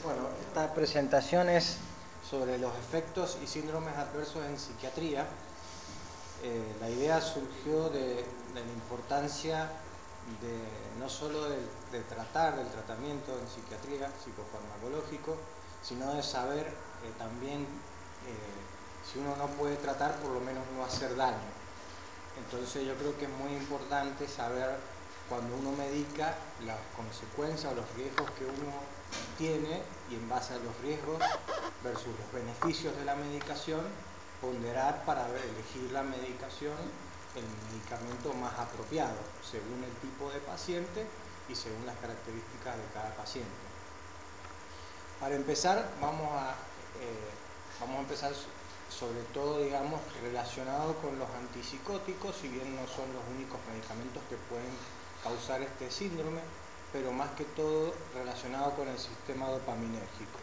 Bueno, esta presentación es sobre los efectos y síndromes adversos en psiquiatría. La idea surgió de la importancia no solo de tratar del tratamiento en psiquiatría psicofarmacológico, sino de saber también si uno no puede tratar, por lo menos no hacer daño. Entonces yo creo que es muy importante saber cuando uno medica las consecuencias o los riesgos que uno tiene, y en base a los riesgos versus los beneficios de la medicación, ponderar para elegir la medicación, el medicamento más apropiado según el tipo de paciente y según las características de cada paciente. Para empezar, vamos a empezar sobre todo, digamos, relacionado con los antipsicóticos, si bien no son los únicos medicamentos que pueden causar este síndrome, pero más que todo relacionado con el sistema dopaminérgico.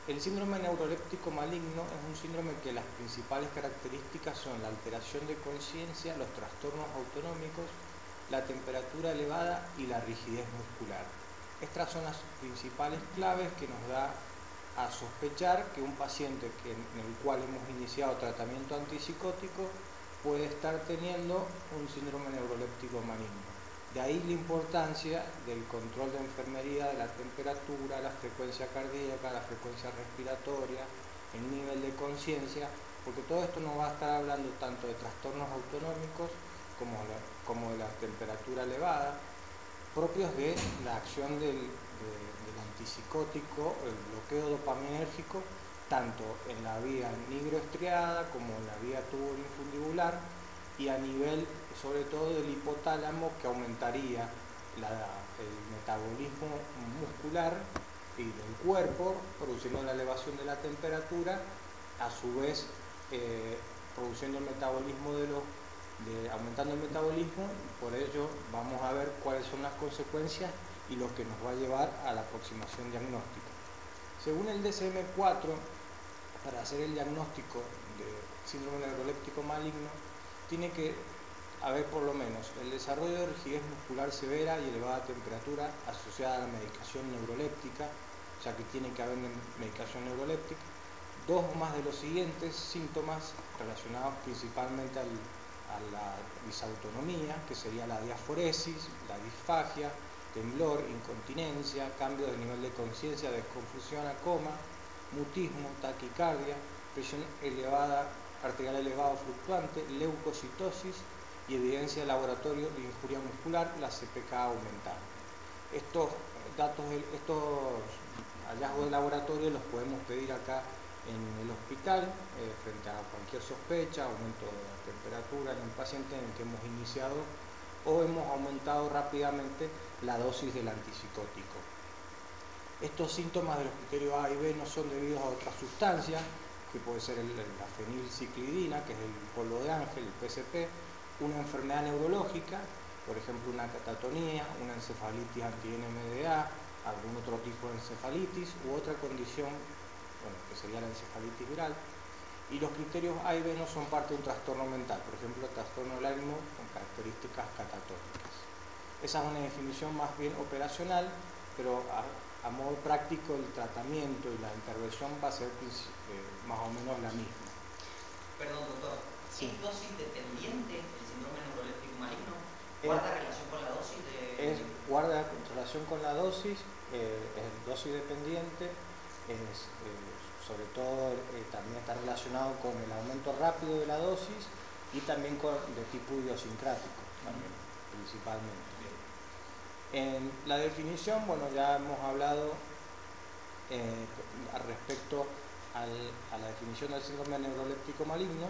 El síndrome neuroléptico maligno es un síndrome que las principales características son la alteración de conciencia, los trastornos autonómicos, la temperatura elevada y la rigidez muscular. Estas son las principales claves que nos da a sospechar que un paciente en el cual hemos iniciado tratamiento antipsicótico puede estar teniendo un síndrome neuroléptico maligno. De ahí la importancia del control de enfermería de la temperatura, la frecuencia cardíaca, la frecuencia respiratoria, el nivel de conciencia, porque todo esto nos va a estar hablando tanto de trastornos autonómicos como de la temperatura elevada, propios de la acción del antipsicótico, el bloqueo dopaminérgico, tanto en la vía nigroestriada como en la vía tubuloinfundibular, y a nivel sobre todo del hipotálamo, que aumentaría el metabolismo muscular y del cuerpo, produciendo la elevación de la temperatura, a su vez produciendo el metabolismo aumentando el metabolismo. Por ello vamos a ver cuáles son las consecuencias y lo que nos va a llevar a la aproximación diagnóstica. Según el DSM-4, para hacer el diagnóstico de síndrome neuroléptico maligno, tiene que haber por lo menos el desarrollo de rigidez muscular severa y elevada temperatura asociada a la medicación neuroléptica, o sea que tiene que haber medicación neuroléptica, dos o más de los siguientes síntomas relacionados principalmente a la disautonomía, que sería la diaforesis, la disfagia, temblor, incontinencia, cambio de nivel de conciencia, desconfusión a coma, mutismo, taquicardia, presión elevada, arterial elevado fluctuante, leucocitosis y evidencia de laboratorio de injuria muscular, la CPK aumentada. Estos hallazgos de laboratorio los podemos pedir acá en el hospital frente a cualquier sospecha, aumento de la temperatura en un paciente en el que hemos iniciado o hemos aumentado rápidamente la dosis del antipsicótico. Estos síntomas de los criterios A y B no son debidos a otra sustancia, que puede ser la fenilciclidina, que es el polvo de ángel, el PCP, una enfermedad neurológica, por ejemplo una catatonía, una encefalitis anti-NMDA, algún otro tipo de encefalitis u otra condición, que sería la encefalitis viral. Y los criterios A y B no son parte de un trastorno mental, por ejemplo, trastorno del ánimo con características catatónicas. Esa es una definición más bien operacional, pero a modo práctico el tratamiento y la intervención va a ser más o menos la misma. Perdón, doctor, sí. ¿Es dosis dependiente el síndrome neuroléptico maligno? ¿Guarda relación con la dosis? Guarda relación con la dosis, es dosis dependiente, sobre todo también está relacionado con el aumento rápido de la dosis y también de tipo idiosincrático, también, principalmente. En la definición, bueno, ya hemos hablado respecto a la definición del síndrome neuroléptico maligno,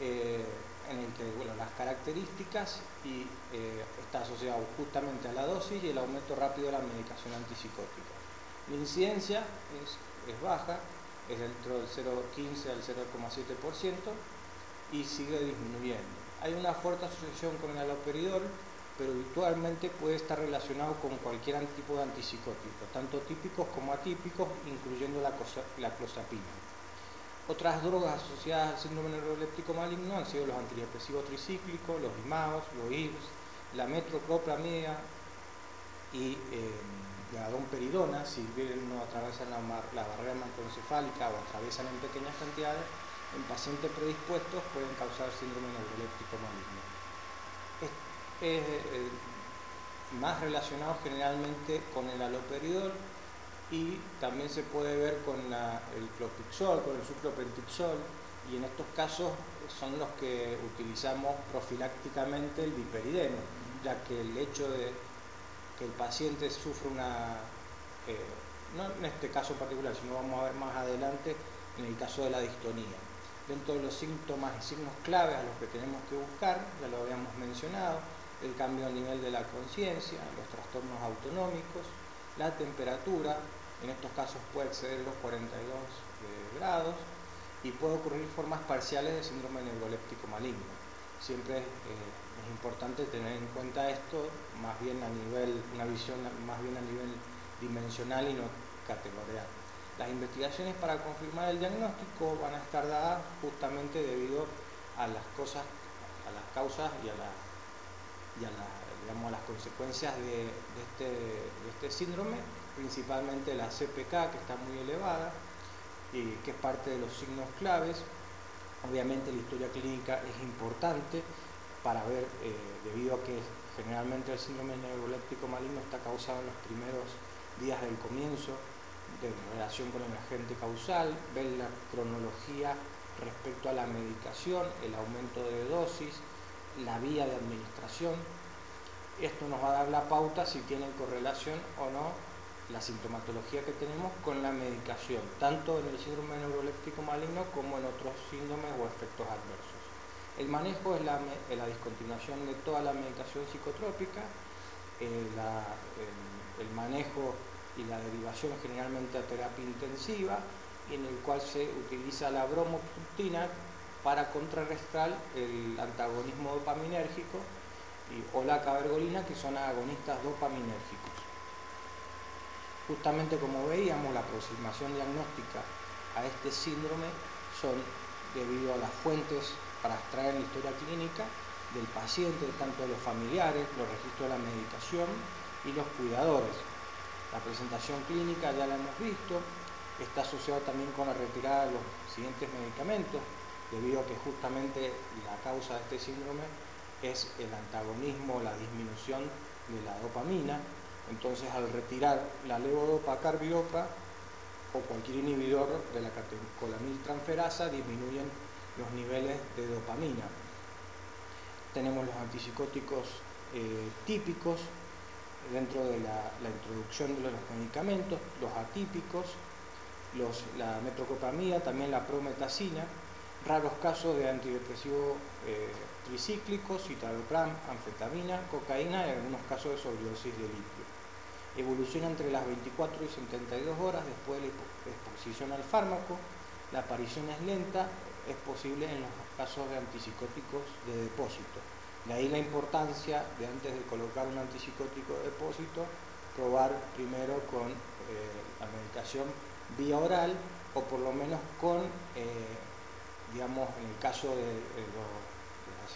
en el que, bueno, las características está asociado justamente a la dosis y el aumento rápido de la medicación antipsicótica. La incidencia es baja, es dentro del 0,15 al 0,7% y sigue disminuyendo. Hay una fuerte asociación con el haloperidol, pero habitualmente puede estar relacionado con cualquier tipo de antipsicótico, tanto típicos como atípicos, incluyendo la clozapina. Otras drogas asociadas al síndrome neuroléptico maligno han sido los antidepresivos tricíclicos, los IMAOs, los IRS, la metoclopramida, y la domperidona, si bien no atraviesan la barrera hematoencefálica o atraviesan en pequeñas cantidades, en pacientes predispuestos pueden causar síndrome neuroléptico maligno. Es más relacionado generalmente con el haloperidol y también se puede ver con el clopixol, con el suclopentixol, y en estos casos son los que utilizamos profilácticamente el biperideno, ya que el hecho de que el paciente sufre no en este caso en particular, sino vamos a ver más adelante en el caso de la distonía. Dentro de los síntomas y signos claves a los que tenemos que buscar, ya lo habíamos mencionado, el cambio a nivel de la conciencia, los trastornos autonómicos, la temperatura, en estos casos puede exceder los 42 grados, y puede ocurrir formas parciales de síndrome neuroléptico maligno. Siempre es importante tener en cuenta esto, más bien a nivel, una visión más bien a nivel dimensional y no categorial. Las investigaciones para confirmar el diagnóstico van a estar dadas justamente debido a las causas y a las consecuencias de este síndrome, principalmente la CPK, que está muy elevada, que es parte de los signos claves. Obviamente la historia clínica es importante para ver, debido a que generalmente el síndrome neuroléptico maligno está causado en los primeros días del comienzo, de relación con el agente causal, ver la cronología respecto a la medicación, el aumento de dosis, la vía de administración. Esto nos va a dar la pauta si tiene correlación o no la sintomatología que tenemos con la medicación, tanto en el síndrome neuroléptico maligno como en otros síndromes o efectos adversos. El manejo es la discontinuación de toda la medicación psicotrópica, el manejo y la derivación generalmente a terapia intensiva, en el cual se utiliza la bromocriptina para contrarrestar el antagonismo dopaminérgico o la cabergolina, que son agonistas dopaminérgicos. Justamente como veíamos, la aproximación diagnóstica a este síndrome son debido a las fuentes para extraer la historia clínica del paciente, tanto de los familiares, los registros de la medicación y los cuidadores. La presentación clínica ya la hemos visto, está asociado también con la retirada de los siguientes medicamentos, debido a que justamente la causa de este síndrome es el antagonismo, la disminución de la dopamina. Entonces, al retirar la levodopa-carbidopa o cualquier inhibidor de la catecolamiltransferasa, disminuyen los niveles de dopamina. Tenemos los antipsicóticos típicos dentro de la introducción de los medicamentos, los atípicos, la metoclopramida, también la prometacina, raros casos de antidepresivos tricíclicos, citalopram, anfetamina, cocaína y algunos casos de sobredosis de litio. Evoluciona entre las 24 y 72 horas después de la exposición al fármaco. La aparición es lenta, es posible en los casos de antipsicóticos de depósito. De ahí la importancia de, antes de colocar un antipsicótico de depósito, probar primero con la medicación vía oral, o por lo menos con, digamos, en el caso de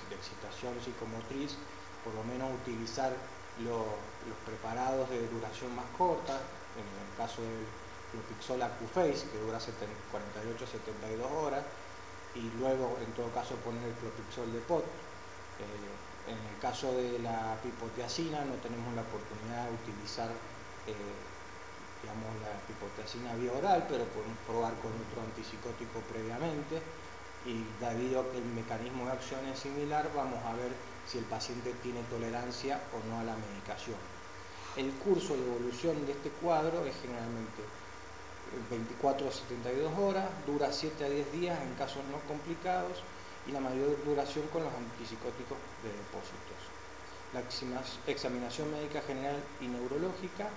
la excitación psicomotriz, por lo menos utilizar los preparados de duración más corta, en el caso del clopixol acufase, que dura 48-72 horas, y luego en todo caso poner el clopixol de POT. En el caso de la pipoteacina no tenemos la oportunidad de utilizar digamos, la pipoteacina vía oral, pero podemos probar con otro antipsicótico previamente, y debido a que el mecanismo de acción es similar, vamos a ver si el paciente tiene tolerancia o no a la medicación. El curso y evolución de este cuadro es generalmente 24 a 72 horas, dura 7 a 10 días en casos no complicados, y la mayor duración con los antipsicóticos de depósitos. La examinación médica general y neurológica,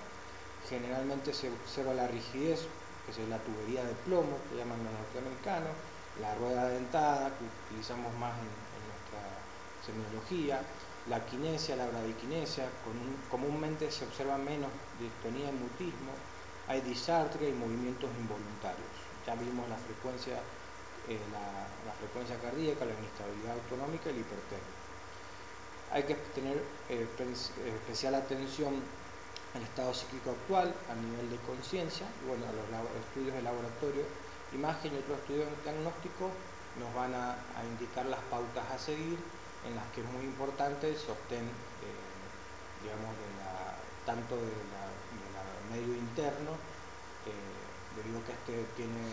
generalmente se observa la rigidez, que es la tubería de plomo, que llaman los norteamericanos, la rueda dentada, que utilizamos más en nuestra semiología, la kinesia, la bradiquinesia, comúnmente se observa menos distonía y mutismo, hay disartria y movimientos involuntarios. Ya vimos la frecuencia cardíaca, la inestabilidad autonómica y la hipertermia. Hay que tener especial atención el estado psíquico actual a nivel de conciencia, y bueno, los estudios de laboratorio, imagen y otros estudios diagnósticos nos van a indicar las pautas a seguir, en las que es muy importante el sostén, digamos, tanto del medio interno, debido a que este tiene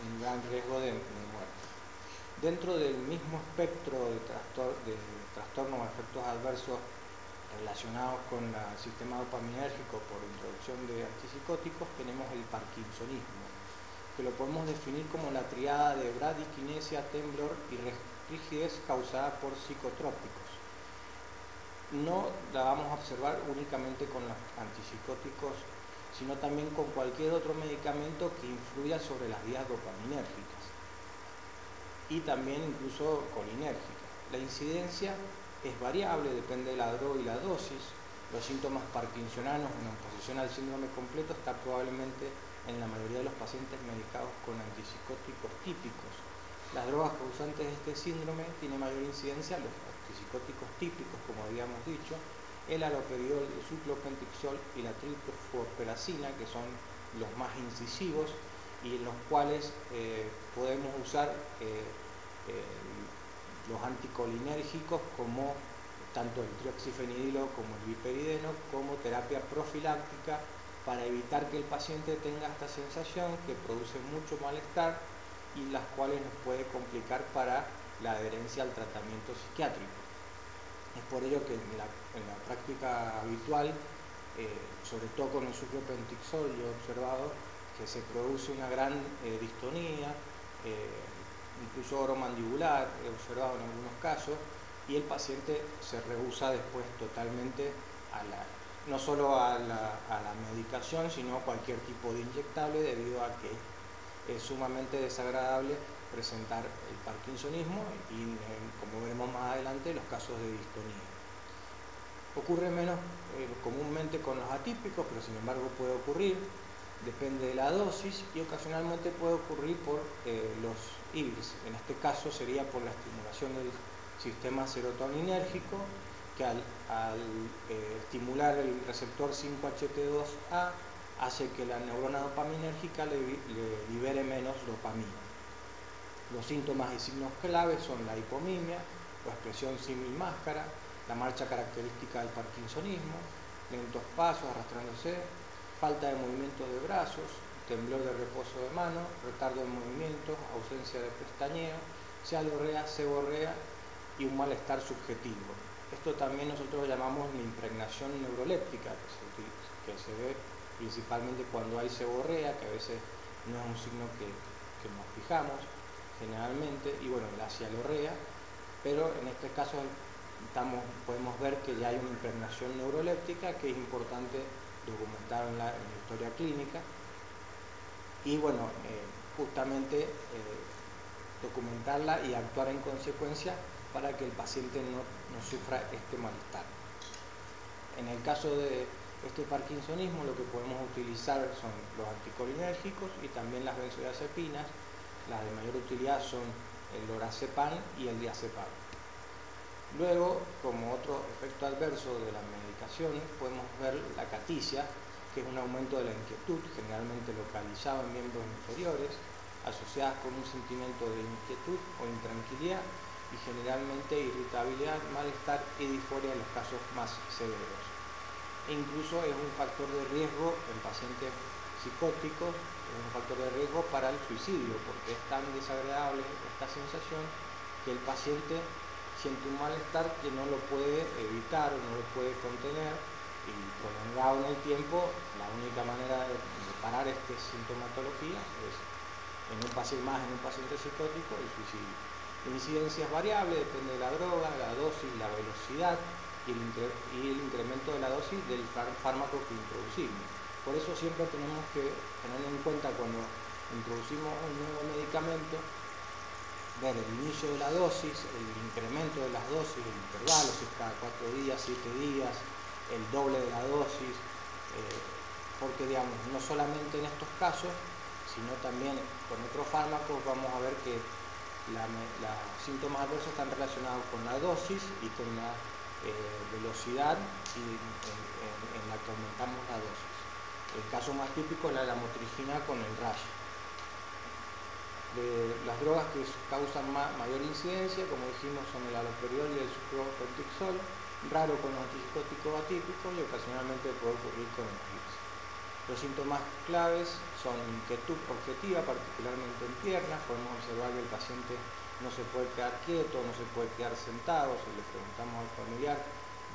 un gran riesgo de muerte. Dentro del mismo espectro de trastornos o efectos adversos relacionados con el sistema dopaminérgico por introducción de antipsicóticos, tenemos el parkinsonismo, que lo podemos definir como la triada de bradiquinesia, temblor y rigidez causada por psicotrópicos. No la vamos a observar únicamente con los antipsicóticos, sino también con cualquier otro medicamento que influya sobre las vías dopaminérgicas y también incluso colinérgicas. La incidencia es variable, depende de la droga y la dosis. Los síntomas parkinsonanos en oposición al síndrome completo está probablemente en la mayoría de los pacientes medicados con antipsicóticos típicos. Las drogas causantes de este síndrome tienen mayor incidencia, los antipsicóticos típicos, como habíamos dicho, el haloperidol, el suclopentixol y la trifluoperacina, que son los más incisivos y en los cuales podemos usar los anticolinérgicos como tanto el trioxifenidilo como el viperideno como terapia profiláctica para evitar que el paciente tenga esta sensación que produce mucho malestar y las cuales nos puede complicar para la adherencia al tratamiento psiquiátrico. Es por ello que en la práctica habitual, sobre todo con el suclopentixol, yo he observado que se produce una gran distonía, incluso oromandibular, he observado en algunos casos, y el paciente se rehúsa después totalmente no solo a la medicación, sino a cualquier tipo de inyectable, debido a que es sumamente desagradable presentar el parkinsonismo y, como veremos más adelante, los casos de distonía. Ocurre menos comúnmente con los atípicos, pero sin embargo puede ocurrir, depende de la dosis y ocasionalmente puede ocurrir por los IBIRS. En este caso sería por la estimulación del sistema serotoninérgico, que al estimular el receptor 5-HT2A hace que la neurona dopaminérgica le libere menos dopamina. Los síntomas y signos claves son la hipomimia o expresión símil máscara, la marcha característica del parkinsonismo, lentos pasos arrastrándose, falta de movimiento de brazos, temblor de reposo de mano, retardo en movimientos, ausencia de pestañeo, cialorrea, seborrea y un malestar subjetivo. Esto también nosotros llamamos la impregnación neuroléptica, que se ve principalmente cuando hay seborrea, que a veces no es un signo que nos fijamos generalmente, y bueno, la cialorrea, pero en este caso podemos ver que ya hay una impregnación neuroléptica que es importante documentar en la historia clínica y bueno, justamente documentarla y actuar en consecuencia para que el paciente no sufra este malestar. En el caso de este parkinsonismo, lo que podemos utilizar son los anticolinérgicos y también las benzodiazepinas. Las de mayor utilidad son el lorazepam y el diazepam. Luego, como otro efecto adverso de la medicación, podemos ver la caticia, que es un aumento de la inquietud, generalmente localizado en miembros inferiores, asociadas con un sentimiento de inquietud o intranquilidad y generalmente irritabilidad, malestar y disforia en los casos más severos. E incluso es un factor de riesgo en pacientes psicóticos, es un factor de riesgo para el suicidio, porque es tan desagradable esta sensación que el paciente siente un malestar que no lo puede evitar o no lo puede contener, y prolongado en el tiempo, la única manera de parar esta sintomatología es en un paciente psicótico, el suicidio. La incidencia es variable, depende de la droga, la dosis, la velocidad y el incremento de la dosis del fármaco que introducimos. Por eso siempre tenemos que tener en cuenta cuando introducimos un nuevo medicamento, ver el inicio de la dosis, el incremento de las dosis, el intervalo, si es cada 4 días, 7 días, el doble de la dosis, porque digamos, no solamente en estos casos, sino también con otros fármacos vamos a ver que los síntomas adversos están relacionados con la dosis y con la velocidad y en la que aumentamos la dosis. El caso más típico es la lamotrigina con el rayo. De las drogas que causan mayor incidencia, como dijimos, son el haloperidol y el sucralfate. Raro con los antipsicóticos atípicos y ocasionalmente puede ocurrir con el GLIPS. Los síntomas claves son inquietud objetiva, particularmente en piernas. Podemos observar que el paciente no se puede quedar quieto, no se puede quedar sentado. Si le preguntamos al familiar,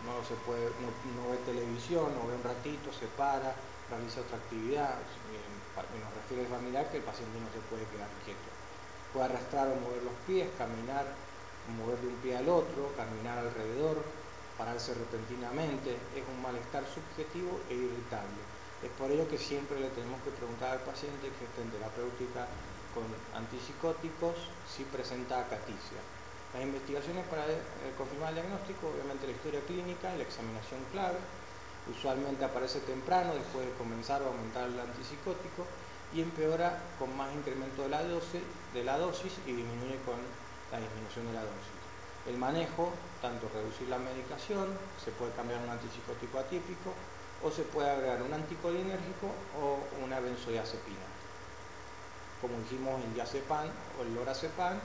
no ve televisión, no ve un ratito, se para, realiza otra actividad. Nos refiere el familiar que el paciente no se puede quedar quieto. Puede arrastrar o mover los pies, caminar, mover de un pie al otro, caminar alrededor, pararse repentinamente. Es un malestar subjetivo e irritable. Es por ello que siempre le tenemos que preguntar al paciente que esté en terapéutica con antipsicóticos si presenta acaticia. Las investigaciones para confirmar el diagnóstico, obviamente la historia clínica y la examinación clave. Usualmente aparece temprano después de comenzar o aumentar el antipsicótico y empeora con más incremento de la dosis y disminuye con la disminución de la dosis. El manejo, tanto reducir la medicación, se puede cambiar un antipsicótico atípico o se puede agregar un anticolinérgico o una benzodiazepina, como dijimos el diazepam o el lorazepam,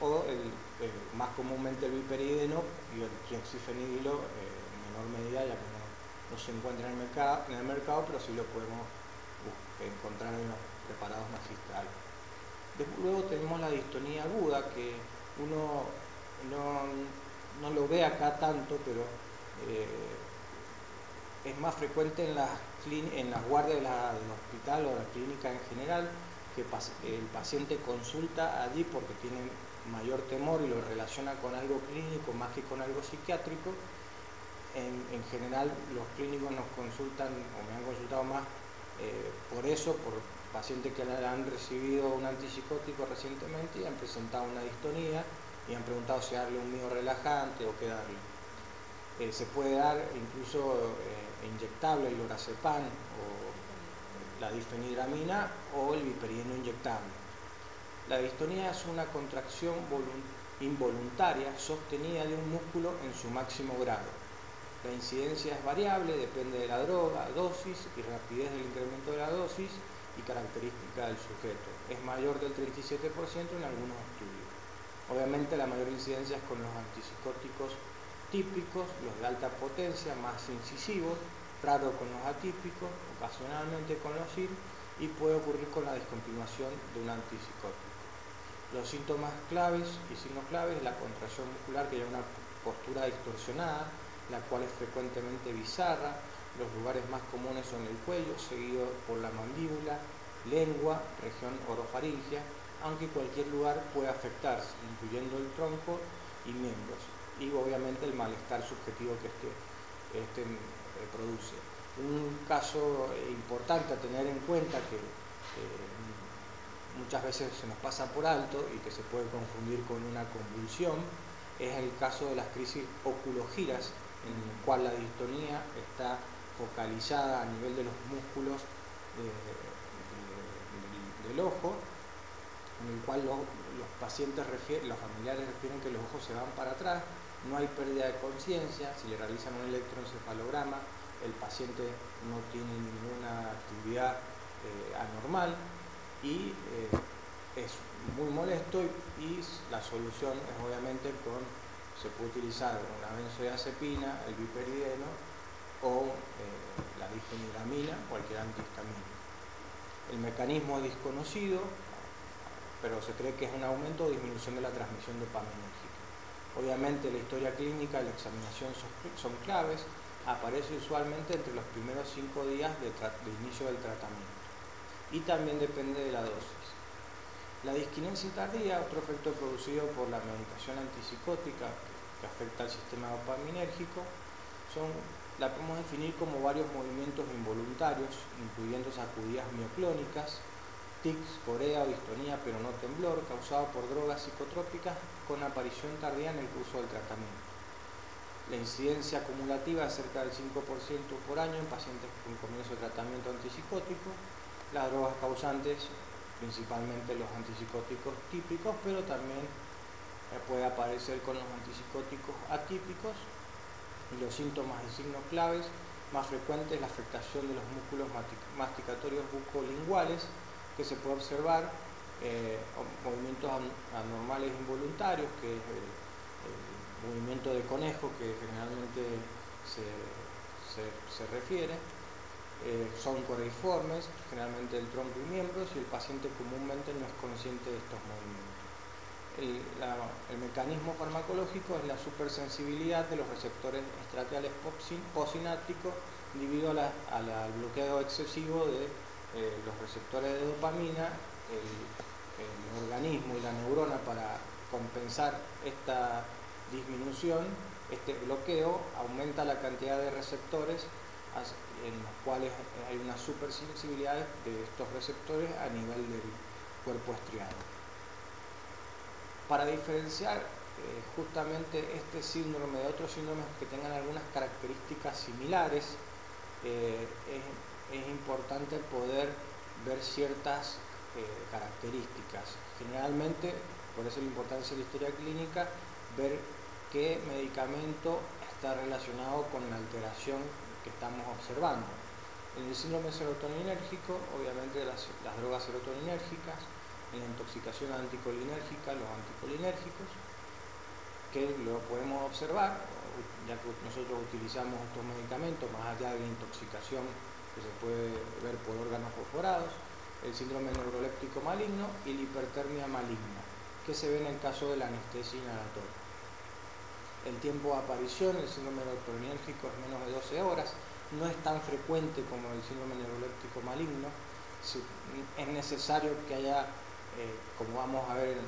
o más comúnmente el viperideno y el triaxifenidilo en menor medida, ya que no se encuentra en el mercado, pero sí lo podemos encontrar en los preparados magistrales. Luego tenemos la distonía aguda, que uno no lo ve acá tanto, pero es más frecuente en las guardias del hospital o de la clínica en general, que el paciente consulta allí porque tiene mayor temor y lo relaciona con algo clínico más que con algo psiquiátrico. En general los clínicos nos consultan, o me han consultado más por eso, por pacientes que han recibido un antipsicótico recientemente y han presentado una distonía y han preguntado si darle un mio relajante o qué darle. Se puede dar incluso inyectable, el lorazepam o la difenidramina o el viperideno inyectable. La distonía es una contracción involuntaria sostenida de un músculo en su máximo grado. La incidencia es variable, depende de la droga, dosis y rapidez del incremento de la dosis y característica del sujeto. Es mayor del 37% en algunos estudios. Obviamente la mayor incidencia es con los antipsicóticos típicos, los de alta potencia, más incisivos, raro con los atípicos, ocasionalmente con los IR, y puede ocurrir con la discontinuación de un antipsicótico. Los síntomas claves y signos claves es la contracción muscular, que lleva una postura distorsionada, la cual es frecuentemente bizarra. Los lugares más comunes son el cuello, seguido por la mandíbula, lengua, región orofaringia, aunque cualquier lugar puede afectarse, incluyendo el tronco y miembros, y obviamente el malestar subjetivo que este produce. Un caso importante a tener en cuenta que muchas veces se nos pasa por alto y que se puede confundir con una convulsión, es el caso de las crisis oculogiras, en el cual la distonía está focalizada a nivel de los músculos del ojo, en el cual los familiares refieren que los ojos se van para atrás, no hay pérdida de conciencia. Si le realizan un electroencefalograma, el paciente no tiene ninguna actividad anormal y es muy molesto, y la solución es obviamente se puede utilizar una benzodiazepina, el viperideno o la difenidramina, cualquier antihistamínico. El mecanismo es desconocido, pero se cree que es un aumento o disminución de la transmisión dopaminérgica. Obviamente la historia clínica y la examinación son claves. Aparece usualmente entre los primeros 5 días de inicio del tratamiento y también depende de la dosis. La disquinesia tardía, otro efecto producido por la medicación antipsicótica que afecta al sistema dopaminérgico, la podemos definir como varios movimientos involuntarios, incluyendo sacudidas mioclónicas, tics, corea o distonía pero no temblor, causado por drogas psicotrópicas con aparición tardía en el curso del tratamiento. La incidencia acumulativa es cerca del 5% por año en pacientes con comienzo de tratamiento antipsicótico. Las drogas causantes, principalmente los antipsicóticos típicos, pero también puede aparecer con los antipsicóticos atípicos Y los síntomas y signos claves más frecuentes es la afectación de los músculos masticatorios bucolinguales, que se puede observar movimientos anormales involuntarios, que es el movimiento de conejo que generalmente se refiere. Son correiformes, generalmente del tronco y miembros, y el paciente comúnmente no es consciente de estos movimientos. El mecanismo farmacológico es la supersensibilidad de los receptores estriaales postsinápticos debido al bloqueo excesivo de los receptores de dopamina. El organismo y la neurona, para compensar esta disminución, este bloqueo, aumenta la cantidad de receptores en los cuales hay una supersensibilidad de estos receptores a nivel del cuerpo estriado. Para diferenciar justamente este síndrome de otros síndromes que tengan algunas características similares, es importante poder ver ciertas características. Generalmente, por eso la importancia de la historia clínica, ver qué medicamento está relacionado con la alteración que estamos observando. En el síndrome serotoninérgico, obviamente las drogas serotoninérgicas. En la intoxicación anticolinérgica, los anticolinérgicos, que lo podemos observar, ya que nosotros utilizamos estos medicamentos, más allá de la intoxicación que se puede ver por órganos fosforados, el síndrome neuroléptico maligno y la hipertermia maligna, que se ve en el caso de la anestesia inhalatoria. El tiempo de aparición del síndrome serotoninérgico es menos de 12 horas, no es tan frecuente como el síndrome neuroléptico maligno. Es necesario que haya, como vamos a ver en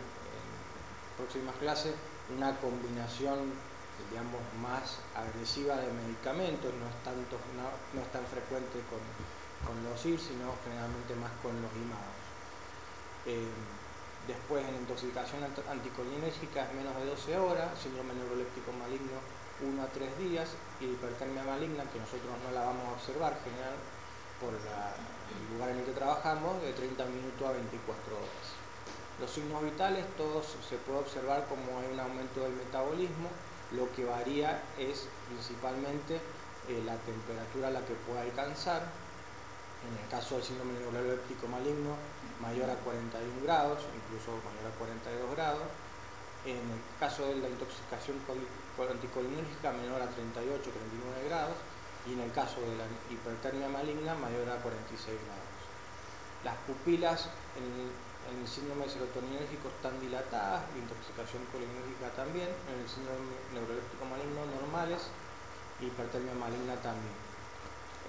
próximas clases, una combinación, digamos, más agresiva de medicamentos. No es tan frecuente con los IR, sino generalmente más con los IMADs. Después, en intoxicación anticolinérgica es menos de 12 horas, síndrome neuroléptico maligno 1 a 3 días, y hipertermia maligna, que nosotros no la vamos a observar general por el lugar en el que trabajamos, de 30 minutos a 24 horas. Los signos vitales, todos se puede observar como hay un aumento del metabolismo. Lo que varía es principalmente la temperatura a la que puede alcanzar. En el caso del síndrome neuroléptico maligno, mayor a 41 grados, incluso mayor a 42 grados. En el caso de la intoxicación anticolinérgica, menor a 38, 39 grados. Y en el caso de la hipertermia maligna, mayor a 46 grados. Las pupilas en el síndrome serotoninérgico están dilatadas, la intoxicación colinérgica también, en el síndrome neuroléptico maligno normales, hipertermia maligna también.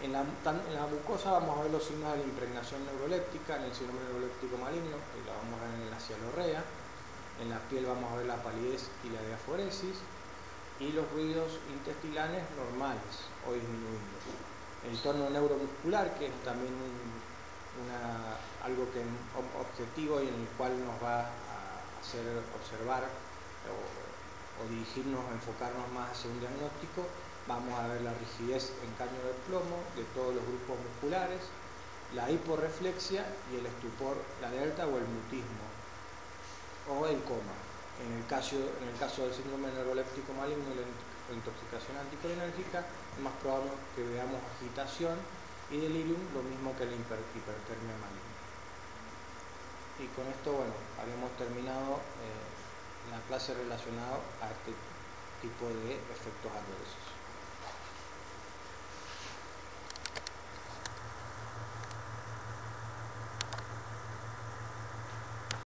En la mucosa vamos a ver los signos de la impregnación neuroléptica. En el síndrome neuroléptico maligno, que la vamos a ver en la cialorrea. En la piel vamos a ver la palidez y la diaforesis, y los ruidos intestinales normales o disminuidos. El tono neuromuscular, que es también algo que objetivo y en el cual nos va a hacer observar o dirigirnos, enfocarnos más hacia un diagnóstico. Vamos a ver la rigidez en caño de plomo de todos los grupos musculares, la hiporreflexia y el estupor, la alerta o el mutismo o el coma. En el caso del síndrome neuroléptico maligno y la intoxicación anticolinérgica, es más probable que veamos agitación y delirium, lo mismo que la hipertermia maligna. Y con esto, bueno, habíamos terminado la clase relacionada a este tipo de efectos adversos.